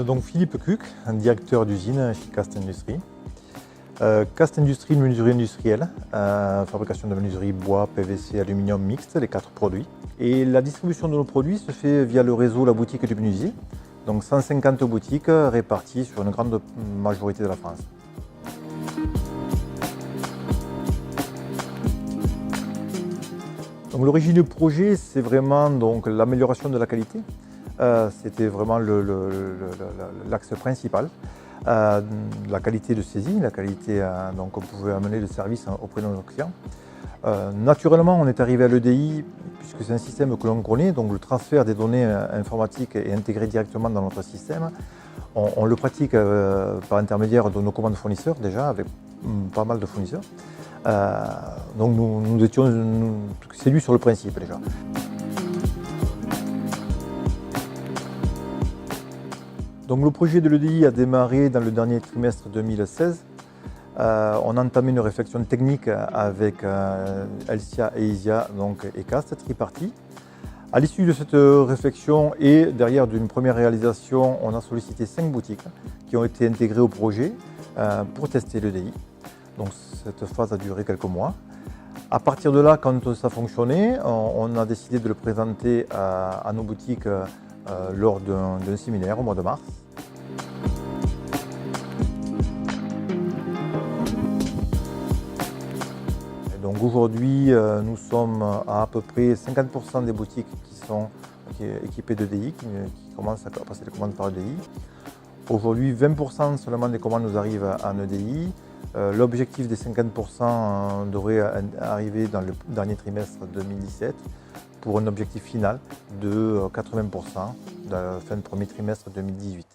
Donc Philippe Cuc, directeur d'usine chez Cast Industries. Cast Industries, une menuiserie industrielle, fabrication de menuiserie bois, PVC, aluminium mixte, les 4 produits. Et la distribution de nos produits se fait via le réseau La Boutique du Menuisier, donc 150 boutiques réparties sur une grande majorité de la France. L'origine du projet, c'est vraiment l'amélioration de la qualité. C'était vraiment l'axe principal. La qualité de saisie, la qualité on pouvait amener le service auprès de nos clients. Naturellement, on est arrivé à l'EDI puisque c'est un système que l'on connaît, donc le transfert des données informatiques est intégré directement dans notre système. On le pratique par intermédiaire de nos commandes fournisseurs déjà, avec pas mal de fournisseurs. Donc nous étions séduits sur le principe déjà. Donc le projet de l'EDI a démarré dans le dernier trimestre 2016. On a entamé une réflexion technique avec Elsia et Isia et Cast, tripartie. À l'issue de cette réflexion et derrière d'une première réalisation, on a sollicité 5 boutiques qui ont été intégrées au projet pour tester l'EDI. Donc cette phase a duré quelques mois. À partir de là, quand ça fonctionnait, on a décidé de le présenter à nos boutiques lors d'un séminaire au mois de mars. Donc aujourd'hui, nous sommes à peu près 50% des boutiques qui sont équipées d'EDI, qui commencent à passer les commandes par EDI. Aujourd'hui, 20% seulement des commandes nous arrivent en EDI. L'objectif des 50% devrait arriver dans le dernier trimestre 2017 pour un objectif final de 80% de la fin du premier trimestre 2018.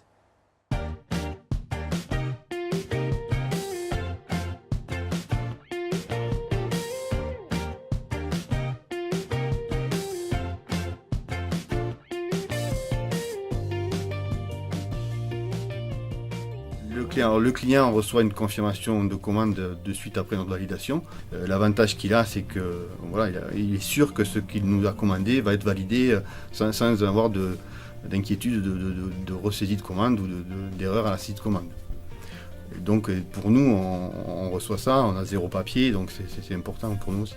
Le client reçoit une confirmation de commande de suite après notre validation. L'avantage qu'il a, c'est que il est sûr que ce qu'il nous a commandé va être validé sans avoir d'inquiétude de ressaisie de commande ou d'erreur à la saisie de commande. Et donc pour nous, on reçoit ça, on a 0 papier, donc c'est important pour nous aussi.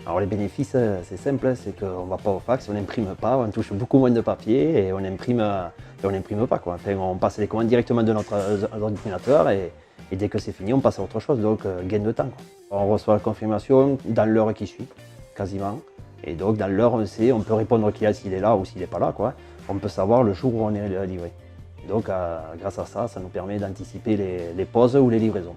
Alors les bénéfices, c'est simple, c'est qu'on ne va pas au fax, on n'imprime pas, on touche beaucoup moins de papier et on n'imprime pas, quoi. Enfin, on passe les commandes directement de notre ordinateur et dès que c'est fini, on passe à autre chose, donc gain de temps, quoi. On reçoit la confirmation dans l'heure qui suit, quasiment. Et donc dans l'heure, on peut répondre au client s'il est là ou s'il n'est pas là, quoi. On peut savoir le jour où on est livré. Donc grâce à ça, ça nous permet d'anticiper les pauses ou les livraisons.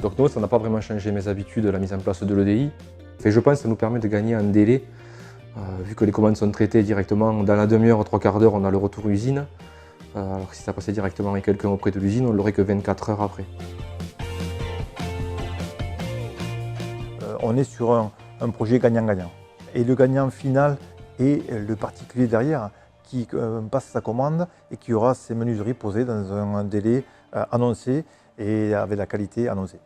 Donc non, ça n'a pas vraiment changé mes habitudes, la mise en place de l'EDI. Je pense que ça nous permet de gagner en délai, vu que les commandes sont traitées directement dans la demi-heure, 3/4 d'heure, on a le retour usine. Alors que si ça passait directement avec quelqu'un auprès de l'usine, on l'aurait que 24 heures après. On est sur un projet gagnant-gagnant. Et le gagnant final est le particulier derrière qui passe sa commande et qui aura ses menuiseries posées dans un délai annoncé et avec la qualité annoncée.